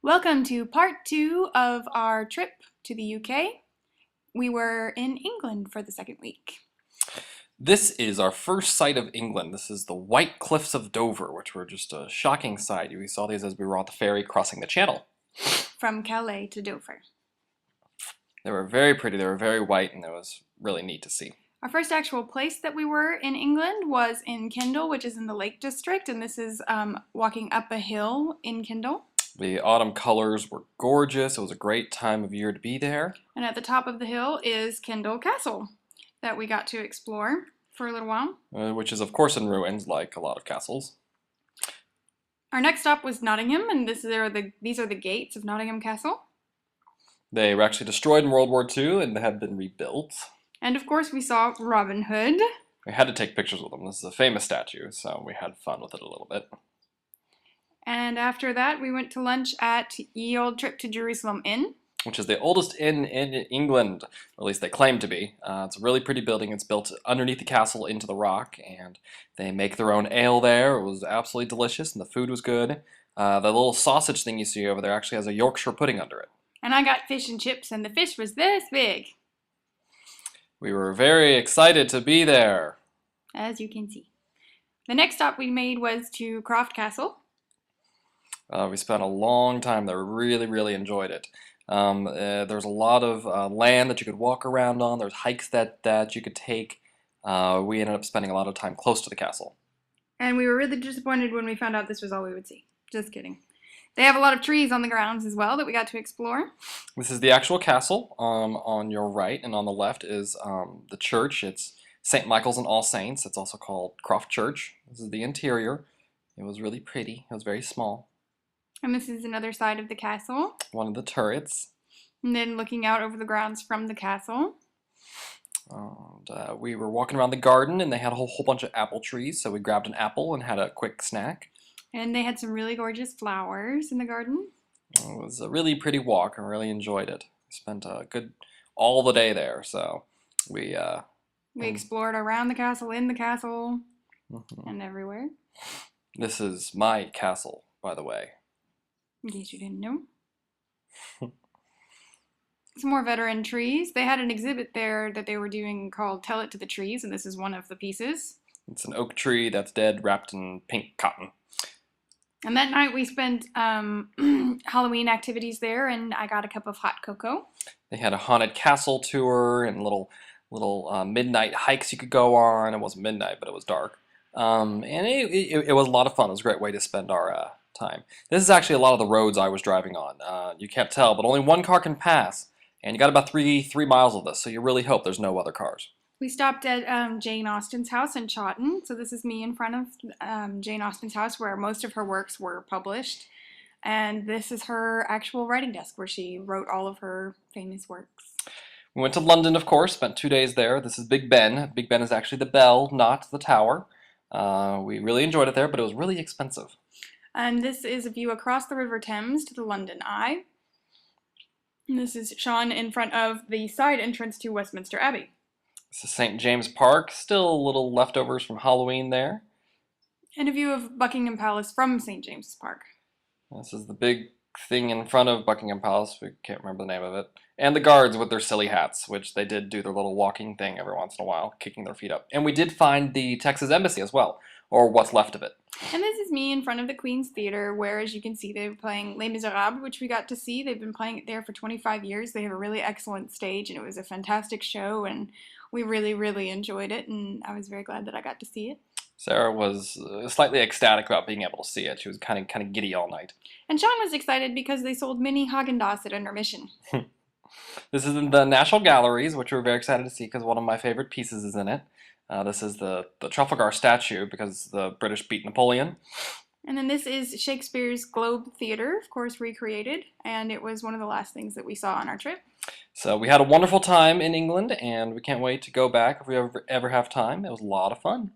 Welcome to part 2 of our trip to the UK. We were in England for the second week. This is our first sight of England. This is the White Cliffs of Dover, which were just a shocking sight. We saw these as we were on the ferry crossing the channel. From Calais to Dover. They were very pretty, they were very white, and it was really neat to see. Our first actual place that we were in England was in Kendal, which is in the Lake District, and this is walking up a hill in Kendal. The autumn colors were gorgeous. It was a great time of year to be there. And at the top of the hill is Kendal Castle that we got to explore for a little while. Which is, of course, in ruins, like a lot of castles. Our next stop was Nottingham, and these are the gates of Nottingham Castle. They were actually destroyed in World War II and have been rebuilt. And of course we saw Robin Hood. We had to take pictures with him. This is a famous statue, so we had fun with it a little bit. And after that, we went to lunch at Ye Olde Trip to Jerusalem Inn. Which is the oldest inn in England, or at least they claim to be. It's a really pretty building. It's built underneath the castle into the rock, and they make their own ale there. It was absolutely delicious, and the food was good. The little sausage thing you see over there actually has a Yorkshire pudding under it. And I got fish and chips, and the fish was this big. We were very excited to be there. As you can see. The next stop we made was to Croft Castle. We spent a long time there. Really, really enjoyed it. There's a lot of land that you could walk around on. There's hikes that you could take. We ended up spending a lot of time close to the castle. And we were really disappointed when we found out this was all we would see. Just kidding. They have a lot of trees on the grounds as well that we got to explore. This is the actual castle. On your right and on the left is the church. It's St. Michael's and All Saints. It's also called Croft Church. This is the interior. It was really pretty. It was very small. And this is another side of the castle. One of the turrets. And then looking out over the grounds from the castle. And we were walking around the garden, and they had a whole bunch of apple trees, so we grabbed an apple and had a quick snack. And they had some really gorgeous flowers in the garden. It was a really pretty walk. I really enjoyed it. We spent all the day there, so we explored around the castle, in the castle, and everywhere. This is my castle, by the way. In case you didn't know. Some more veteran trees. They had an exhibit there that they were doing called Tell It to the Trees, and this is one of the pieces. It's an oak tree that's dead, wrapped in pink cotton. And that night we spent Halloween activities there, and I got a cup of hot cocoa. They had a haunted castle tour and little midnight hikes you could go on. It wasn't midnight, but it was dark. And it was a lot of fun. It was a great way to spend our time. This is actually a lot of the roads I was driving on. You can't tell, but only one car can pass. And you got about three miles of this, so you really hope there's no other cars. We stopped at Jane Austen's house in Chawton. So this is me in front of Jane Austen's house where most of her works were published. And this is her actual writing desk where she wrote all of her famous works. We went to London, of course, spent 2 days there. This is Big Ben. Big Ben is actually the bell, not the tower. We really enjoyed it there, but it was really expensive. And this is a view across the River Thames to the London Eye. And this is Sean in front of the side entrance to Westminster Abbey. This is St. James Park, still a little leftovers from Halloween there. And a view of Buckingham Palace from St. James's Park. This is the big thing in front of Buckingham Palace, we can't remember the name of it. And the guards with their silly hats, which they did do their little walking thing every once in a while, kicking their feet up. And we did find the Texas Embassy as well, or what's left of it. And this is me in front of the Queen's Theatre, where, as you can see, they were playing Les Miserables, which we got to see. They've been playing it there for 25 years. They have a really excellent stage, and it was a fantastic show, and we really, really enjoyed it, and I was very glad that I got to see it. Sarah was slightly ecstatic about being able to see it. She was kind of giddy all night. And Sean was excited because they sold mini Haagen-Dazs at intermission. This is in the National Galleries, which we're very excited to see because one of my favorite pieces is in it. This is the Trafalgar statue because the British beat Napoleon. And then this is Shakespeare's Globe Theatre, of course recreated, and it was one of the last things that we saw on our trip. So we had a wonderful time in England, and we can't wait to go back if we ever have time. It was a lot of fun.